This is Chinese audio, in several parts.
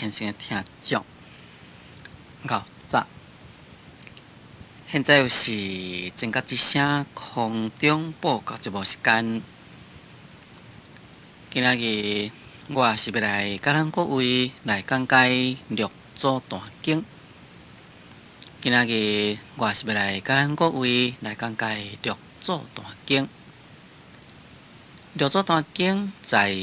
虔诚的听众，午早。现在又是正觉之声空中报告节目时间。今仔日我是要来甲咱各位来讲解六祖坛经。今仔日我是要来甲咱各位来讲解六祖坛经。六祖坛经在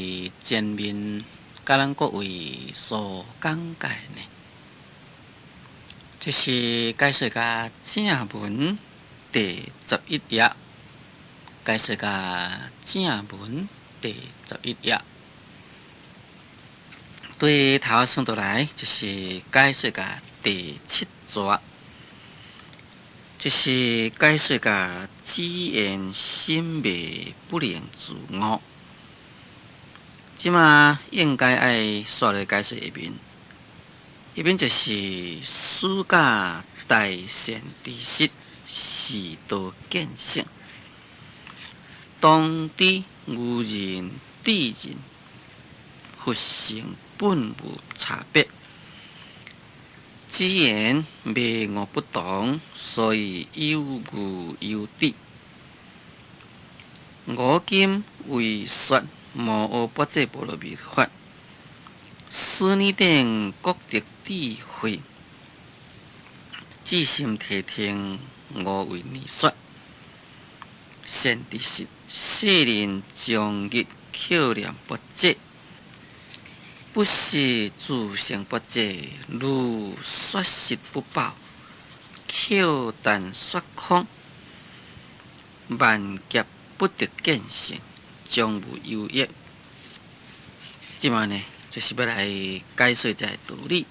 前面甲咱各位所讲解呢，这是解说甲正文第11页，解说甲正文第11页。对头顺倒来就是解说甲第7节，就是解说甲只言心昧不能自我。即马应该爱刷来解说一面，一面就是暑假大善知识是道见性，当知无人智人，佛性本无差别。只言昧我不同，所以有误有智。我今为说摩诃般若波罗蜜法，使你等各得智慧。至心谛听，我为你说。善知识，世人终日口念般若，不是自性般若，如说实不报，口但说空，万劫不得见性，将无有益。即马呢，就是要来解说这个道理。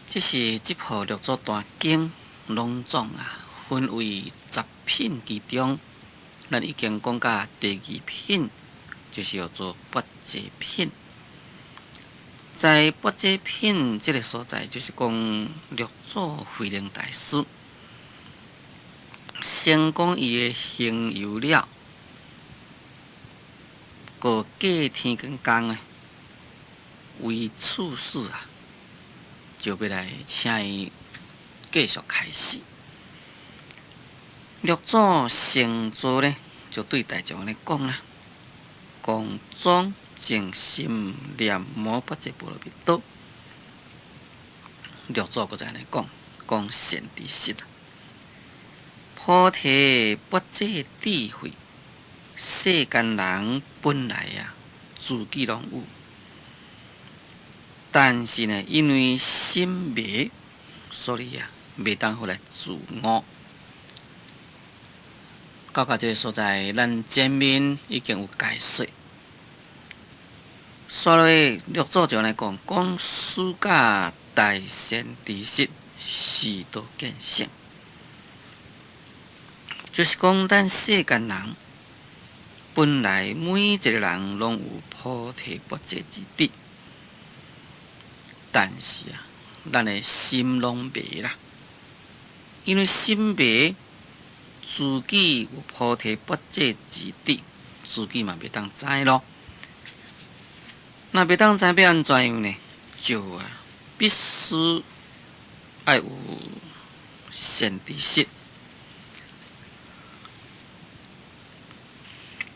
这是这部六祖坛经拢总分为10品其中，咱已经讲到第2品，就是叫做般若品。在般若品这个所在，就是讲六祖慧能大师先讲伊的行由了，个过天跟讲的，为处事就要来请伊继续开始。六祖先做呢，就对大众来讲啦，讲总静心念摩般若波罗蜜多。六祖搁再来讲善知识，菩提般若智慧，世间人本来自己拢有，但是呢，因为心昧，所以袂当好来自我。到这个所在，咱前面已经有解说。所以六祖就来讲暑假大善知识是道见性，就是讲咱世间人本来每一个人拢有菩提般若之智，但是咱的心拢昧啦，因为心昧，自己有菩提般若之智，自己嘛袂当知咯。那袂当知要安怎样呢？就必须爱有善知识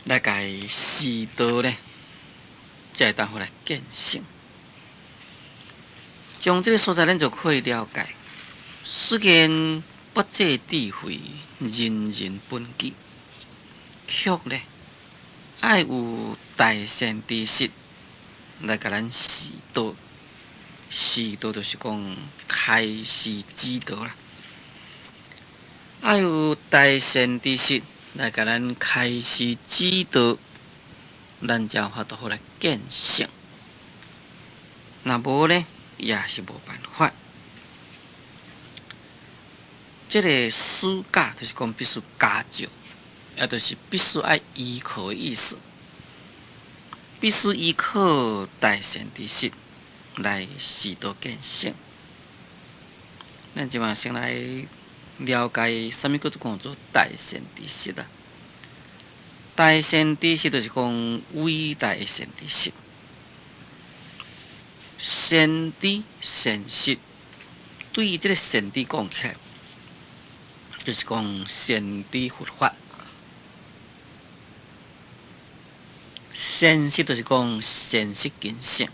来甲伊示道呢，才会当好来见性。从这个所在，咱就可以了解，虽然般若智慧人人本具，却呢爱有大善知识来甲咱示道。示道就是讲开示指导啦，爱有大善知识来甲咱开示指导，咱才有法度好来见性。若无呢，也是无办法。这个暑假就是讲必须加上，也就是必须爱依靠的意思，必须依靠大善知识来示道见性。咱即马先来了解什么叫做讲做大善知识啦。大善知识就是讲伟大的善知识。先知先识，对于这个先知讲起来，就是讲先知佛法。先识就是讲先识根性，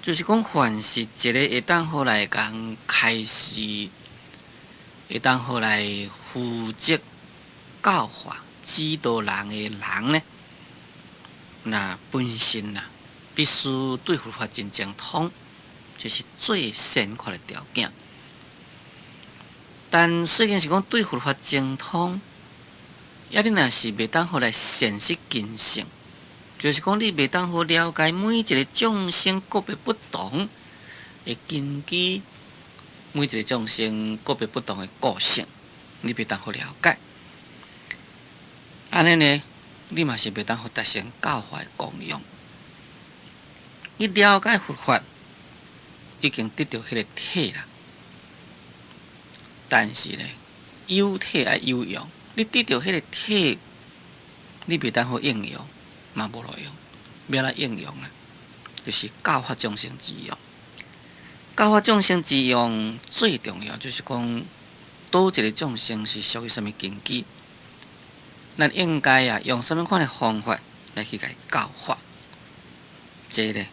就是讲凡是一个会当好来讲开始，会当好来负责教化指导人的人呢，那本身啊，必须对佛法真正通，这是最先决的条件。但虽然是讲对佛法精通，也你若是袂当好来现实根性，就是讲你袂当好了解每一个众生个别不同，会根据每一个众生个别不同的个性，你袂当好了解。安尼呢，你嘛是袂当好达成教化的功用。你了解佛法，已经得到迄个体啦，但是呢，有体爱有用。你得到迄个体，你袂当好应用，嘛无路用。要来应用啦，就是教化众生之用。教化众生之用最重要，就是讲，倒一个众生是属于什么根基，咱应该用什么款的方法来去甲伊教化，这呢，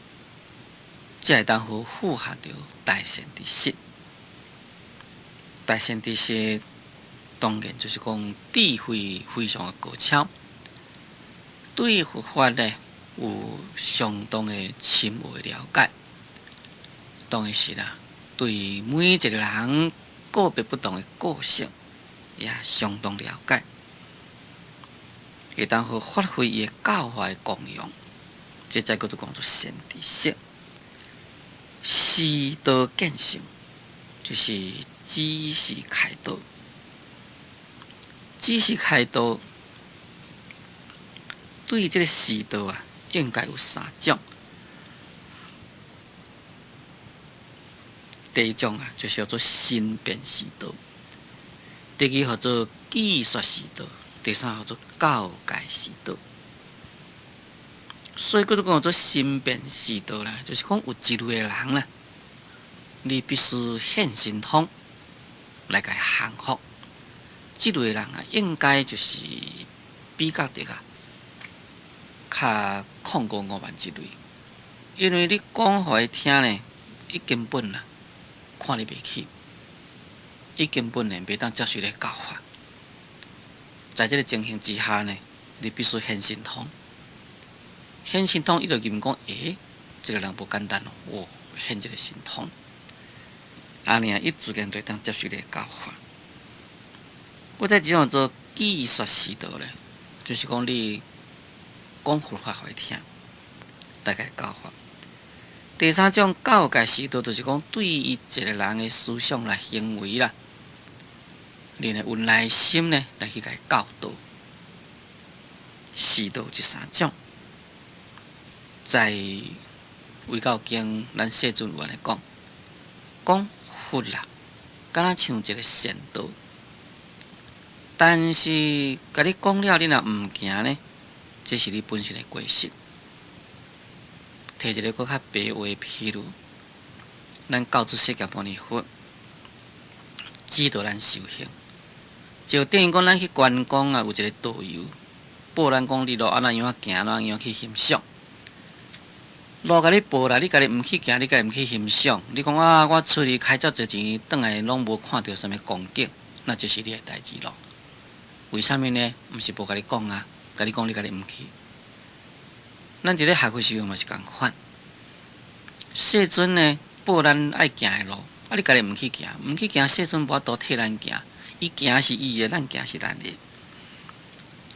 才会当好符合着大善知识。大善知识。当然就是讲智慧非常的高超，对佛法呢有相当的深厚的了解。当然是啦，对每一个人个别不同的个性也相当了解，会当好发挥伊的教化的功用。这才叫做讲做善知识。示道见性，就是指示开导。指示开导，对于这个示道啊，应该有三种。第一种啊，就是叫做身辩示道；第二叫做技术示道；第三叫做教戒示道。所以叫做身辩示道啦，就是讲有一类的人啦，你必须现神通来甲伊降服。这类人啊，应该就是比较的较控过5万之类，因为你讲互伊听呢，伊根本看你袂起，伊根本袂当接受你教法。在这个情形之下呢，你必须现神通。现神通，伊就认讲，这个人不简单哦，现这个神通，安尼伊自然就当接受你教法。我再讲做技术示道咧，就是讲你讲佛法互伊听，大概教法。第三种教戒示道，就是讲对于一个人的思想啦、行为啦，你呢有耐心呢来去甲伊教导。示道这三种，在为教经咱世尊有安尼讲佛啦，敢若像一个善道。但是，甲你讲了，你若毋行呢？这是你本身的过失。摕一个较白话譬如，咱教出释迦牟尼佛，指导咱修行。就等于讲，咱去观光啊，有一个导游，报咱讲你路安怎样行，安怎样去欣赏。路甲你报啦，你家己毋去行，你家己毋去欣赏。你讲我出去开遮侪钱，转来拢无看到什么风景，那就是你的代志咯。为什么呢？毋是无甲你讲啊，甲你讲你家己毋去。咱伫咧学佛时阵嘛是共款。世尊呢，报咱爱行的路，你家己毋去行，毋去行，世尊无法度替咱行。伊行是伊的，咱行是咱的。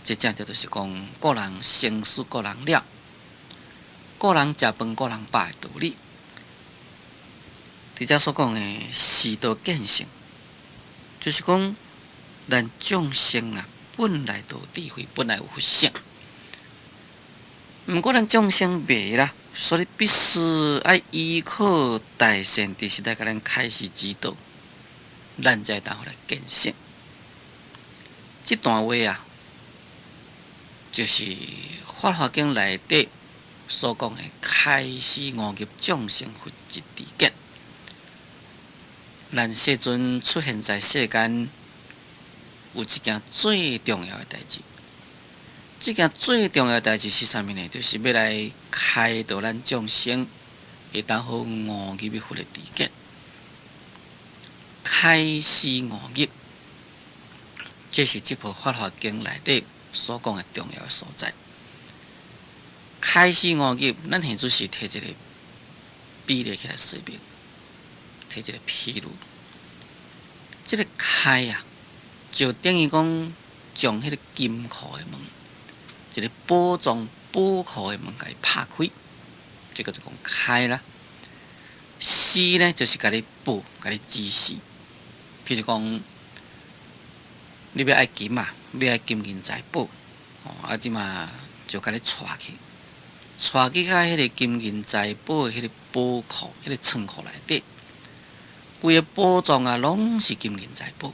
这正就是讲，个人生死个人了，个人食饭个人饱的道理。伫遮所讲的示道见性，就是讲。咱众生啊，本来就有智慧，本来有佛性。毋过咱众生袂啦，所以必须要依靠大善知识来甲咱开示指导，咱才会当互来见性。这段话啊，就是《法华经》内底所讲的开始五业众生佛之知见。咱世尊出现在世间，有一件最重要的代志。这件最重要的代志是啥物呢？就是要来开导咱众生，会当好五业的佛的知见。开示五业，这是这部《法华经》内底所讲的重要的所在。开示五业，咱现就是摕一个比例起来说明，摕一个譬如，这个开啊，就等于讲将迄个金库的门，一个宝藏宝库的门，甲伊拍开，这个就讲开啦。示呢，就是甲你报，甲你指示。譬如讲，你要爱金啊，要爱金银财宝，即嘛就甲你带去，带去到迄个金银财宝的迄个宝库、迄个仓库内底，规个宝藏啊，拢是金银财宝，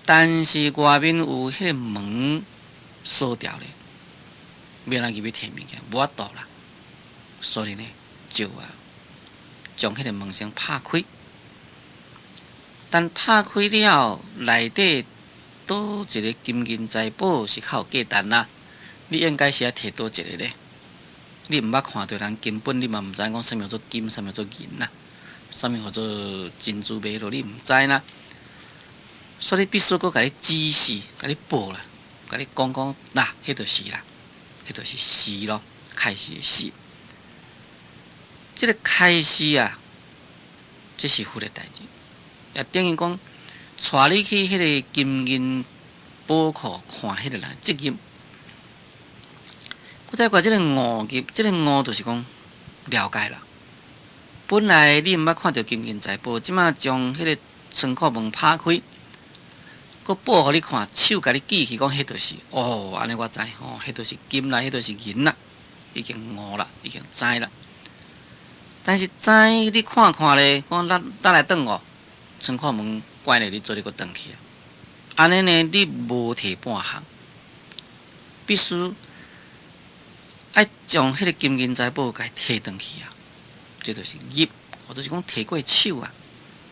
但是外面有迄个门锁掉咧，没人入去摕物件，无法度啦。所以呢，就将迄个门先拍开。但拍开了，内底倒一个金银财宝是较有价值啦。你应该是要摕倒一个咧？你毋捌看到人根本你嘛毋知讲啥物叫做金，啥物叫做银啦，啥物叫做珍珠美罗，你毋知啦。所以必须阁甲你指示，甲你报啦，甲你讲讲嗱，迄就是啦，迄就是示咯，开始的示。这个开始啊，这是佛的代志。也等于讲，带你去迄个金银宝库看迄个人责任。我再讲这个五业，这个五就是讲了解啦。本来你毋捌看到金银财宝，即马将迄个仓库门拍开，佮报互你看，手甲你记起讲，迄就是安尼我知，迄就是金啦，迄就是银啦，已经悟啦，已经知啦。但是知你看看咧，讲咱来转哦。仓库门关咧，你做你个转去啊！安尼呢，你无摕半项，必须爱将迄个金银财宝甲摕转去啊！这就是业，或者是讲摕过手啊，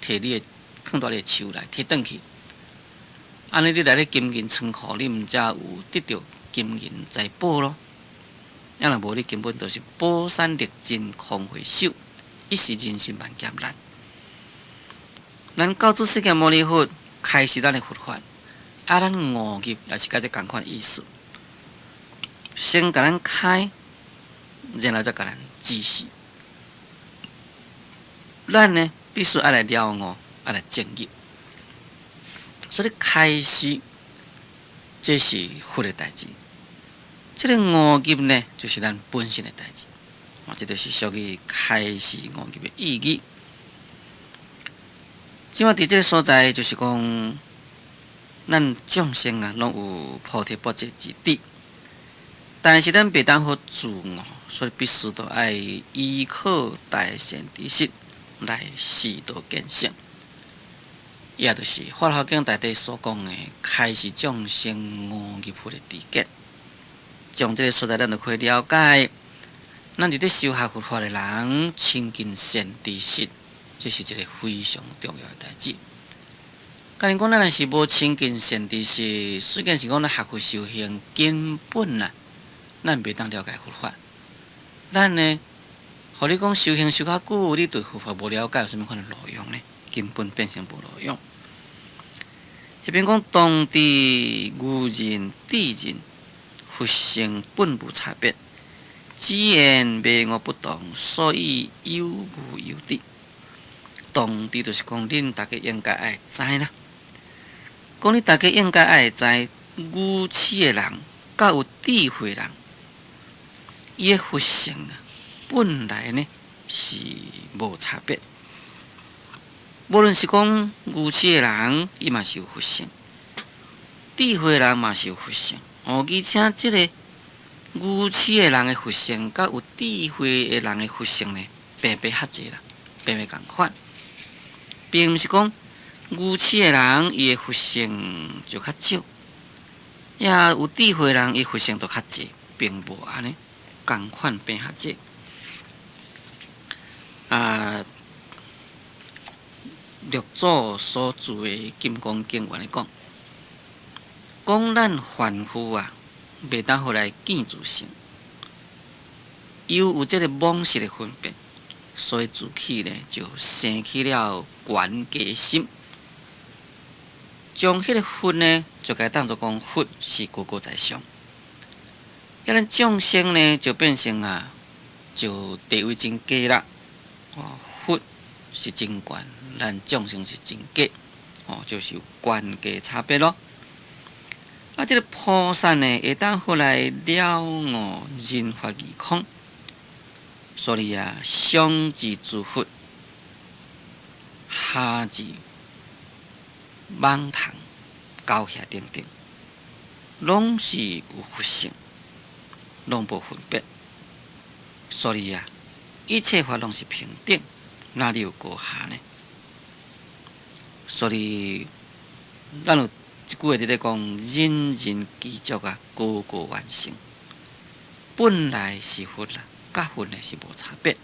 摕你的放到你的手内摕转去。安尼你来咧金银仓库，你毋才有得到金银财宝咯。要若无，你根本就是宝山历尽空回首，一时人生万劫难。咱教主释迦牟尼佛开始咱的佛法，咱五业也是甲这同款意思。先甲咱开，然后再甲咱指示。咱呢必须爱来了悟，爱来正业。所以开始，这是佛的代志。这个五业呢，就是咱本身的代志。这就是属于开始五业的意义。即马伫这个所在，就是讲，咱众生啊，拢有菩提不净之地，但是咱袂当好自我，所以必须都爱依靠大善知识来示导见性。也就是《法华经》内底所讲的，开示众生五业佛的知见，从这个所在，咱就可以了解，咱伫咧修学佛法的人，亲近善知识。这是一个非常重要的代志。假如讲咱若是无亲近善知识，虽然是讲咱学佛修行，根本啊，咱袂当了解佛法。咱呢，互你讲修行修较久，你对佛法无了解，有啥物款的路用呢？根本变成无路用。迄边讲当知愚人智人，佛性本无差别，只言迷悟不同，所以有无有智。当知就是讲，恁大家应该爱知啦。讲你大家应该爱知，愚痴的人，甲有智慧的人，伊的佛性啊，本来呢是无差别。无论是讲愚痴的人，伊嘛是有佛性；智慧的人嘛是有佛性。而且这个愚痴的人的佛性，甲有智慧的人的佛性呢，并不合济啦，并不共款。并毋是讲愚痴的人伊的佛性就较少，也有智慧的人伊佛性就较济，并无安尼。共款变学者。六祖所著的《金刚经》原来讲咱凡夫袂当互来见自性，有这个妄识的分别，所以自起呢就生起了悬假心，将迄个佛呢就该当作讲佛是高高在上，咱众生呢就变成就地位真低啦。佛是真悬，咱众生是真假，就是有悬假差别咯。这个菩萨呢，会当互来了悟人法二空，所以上至诸佛，下至网堂、高下等等，拢是有佛性，拢无分别。所以一切法拢是平等，哪里有高下呢？所以咱有一句话在咧讲：人人具足高高完成，本来是佛啦，甲佛呢是无差别。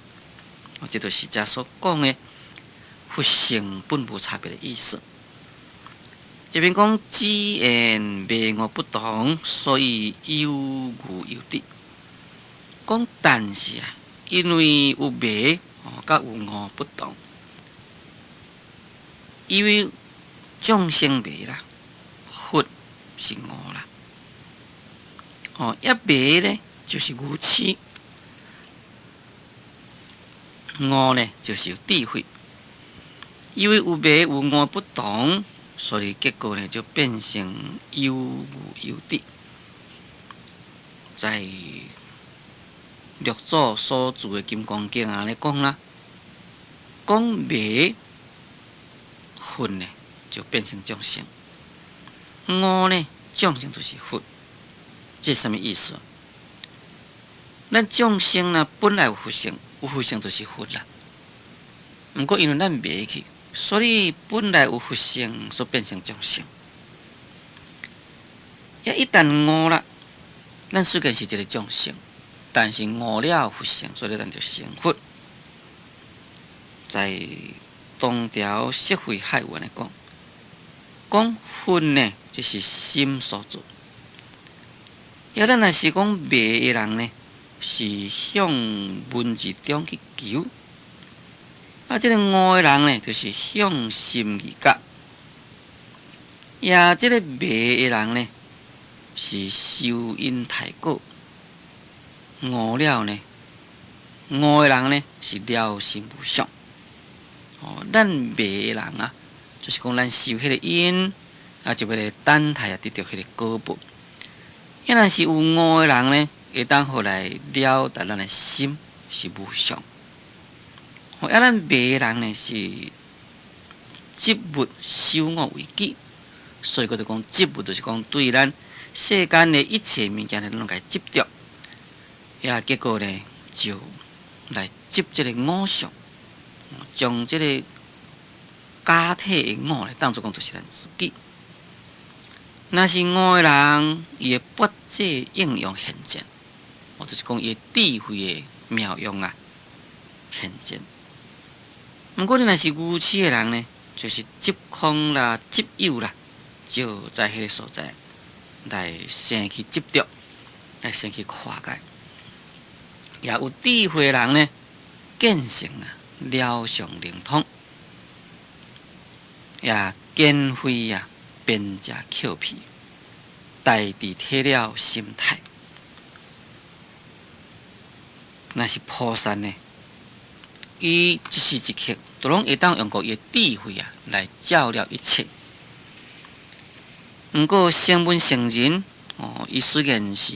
这就是遮所讲的佛性本无差别的意思。这边讲只言迷悟不同，所以有悟有得。讲但是因为有迷甲有悟不同，因为众生迷啦，佛是悟啦。一迷呢就是愚痴，悟呢就是有智慧。因为有迷有悟不同，所以结果呢就变成有悟有得。在六祖所著的《金刚经》咧讲啦，讲迷佛呢就变成众生，悟呢众生就是佛。这是什么意思？咱众生本来有佛性，有佛性就是佛啦。不过因为咱迷去，所以本来有佛性所变成众生。一旦悟了，咱虽然是一个众生，但是悟了佛性，所以咱就成佛。在东条释慧海文来讲佛呢就是心所做。咱若是讲迷的人呢，是向文字中去求；这个悟的人呢，就是向心去觉。这个迷的人呢，是受因太果；悟了呢，悟的人呢是了心无相。咱迷的人就是讲咱受迄个因，就要来等待得到迄个果报。若是有悟的人呢，会当互来了达咱的心是无相。咱迷的人呢是执物守我为己，所以佢就讲执物就是讲对咱世间的一切物件呢，拢该执着。结果呢就来执这个我相，将这个假体的我呢当作讲就是咱自己。若是悟的人，伊会不这应用现前，就是讲伊智慧的妙用现前。不过你若是愚痴的人呢，就是执空啦、执有啦，就在迄个所在来生去执着，来生去跨界。也有智慧的人呢，见性了常灵通，也见慧辩者口皮，大智体了心态。那是菩萨呢，伊一时一刻都拢会当用过伊智慧来照料一切。不过成文成人伊虽然是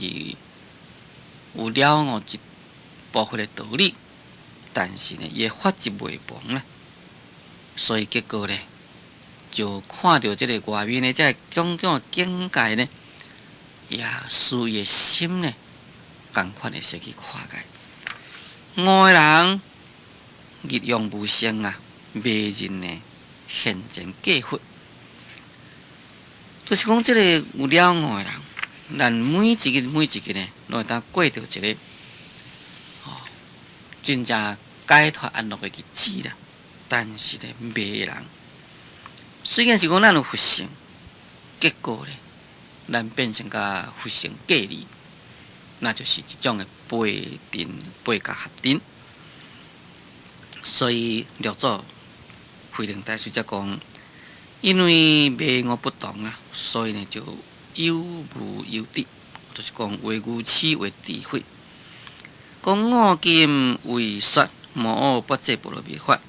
有了悟一部分的道理，但是呢，伊法执未亡啦，所以结果呢，就看到这个外面的这种种的境界呢，也使伊的心呢，同款的失去跨界。悟的人日用无声迷人呢现前假佛，就是讲这个有了悟的人，咱每一个呢，拢会当过到一个真正解脱安乐的日子啦。但是咧，袂人，虽然是讲咱有佛性，结果咧，咱变成甲佛性隔离，那就是一种的背定、背甲合定。所以六祖慧能大师才讲，因为迷悟不同啊，所以呢就有无有得，就是讲为愚痴为智慧。讲五经为说，无不这般若蜜法。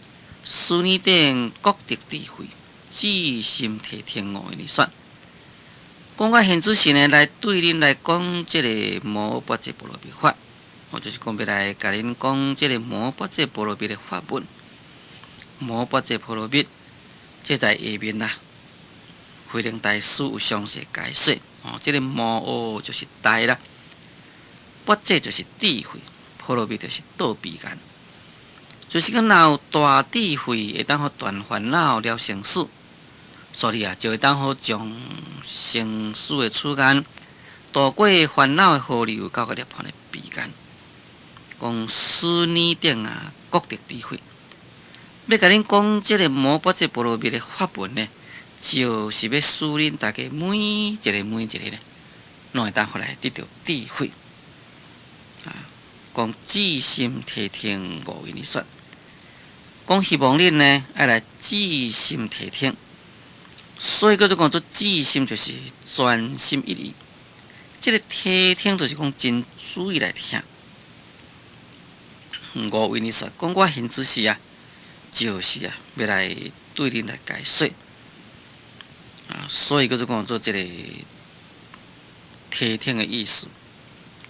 书念顶各得智慧，至心体天五为你说。讲我现主是呢来对恁来讲这个无不这般若蜜法。我就是讲要来甲恁讲即个无不这般若蜜的法文，无不这般若蜜，这在下面啦。慧能大师有详细解释，这个无就是大啦，不这就是智慧，般若蜜就是道彼岸，就是讲若有大智慧，会当好断烦恼了生死，所以就会当好将生死的处间，渡过烦恼的河流，到个涅槃的彼岸。讲思念顶啊，各得智慧。要甲恁讲即个无不这般若蜜的法文呢，就是要使恁大家每一个呢，拢会当互来得到智慧。讲至心体听五为你说，讲希望恁呢爱来至心体听，所以叫做讲做至心就是专心一意。这个体听就是讲真注意来听。五为你说，讲我现只是就是要来对恁来解说所以叫做讲做这个体听的意思，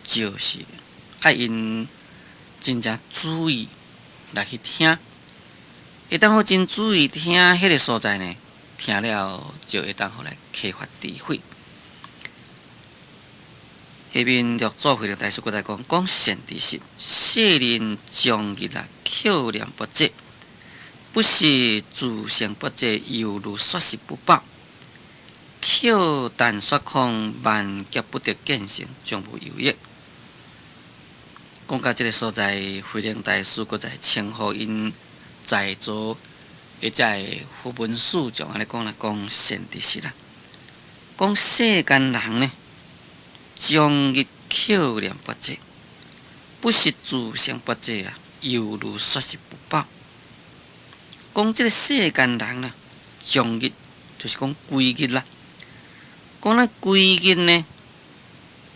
就是爱因真正注意来去听，会当好真注意听迄个所在呢，听了就会当好来启发智慧。下面六祖慧能大师搁再讲善知识，世人将日口念不绝，不是自性不绝，犹如说是不报。口但说空，万劫不得见性，将无有益。讲到这个所在，慧能大师搁再称呼因在座一在佛门师长安尼讲善知识啦。讲世间人呢，将日口念不绝，不是自性不绝犹如说是不报。讲这个世间人呢，将日就是讲规日啦。讲咱规日呢，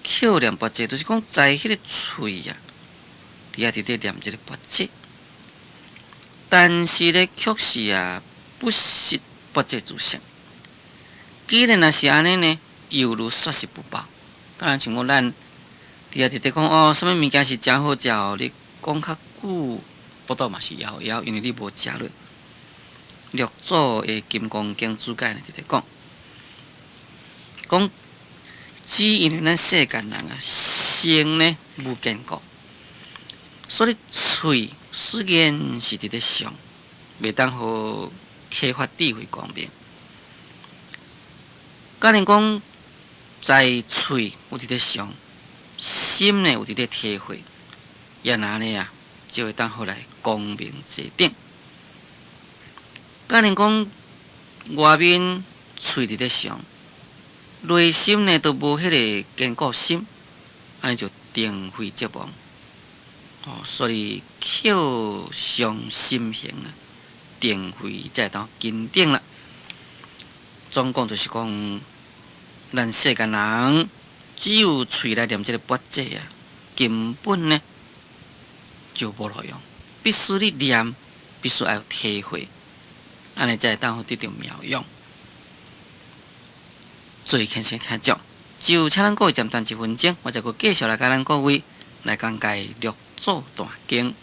口念不绝，就是讲在迄个喙伫咧念这个不绝，但是咧却是不是不绝自性。既然若是安尼呢，犹如说是不报。当然，像讲咱伫讲什么物件是真好食哦，你讲较久，不倒嘛是枵，因为你无食落。六祖的《金刚经》注解呢，讲只因为咱世间人心呢无坚固，所以喙虽然是伫咧想，袂当好启发智慧光明。假如讲在喙有伫咧想，心呢有伫咧体会，也那呢就会当好来光明正定。假如讲外面喙伫咧想，内心呢都无迄个坚固心，安尼就定慧则亡。所以口伤心行定慧才会当坚定啦。总共就是讲，咱世间人只有喙来念这个不绝根本呢就无路用。必须你念，必须要有体会，安尼才会当好得到妙用。所以恳请听众，就请咱各位暂停1分钟，我再继续来甲咱各位来讲解六祖大经。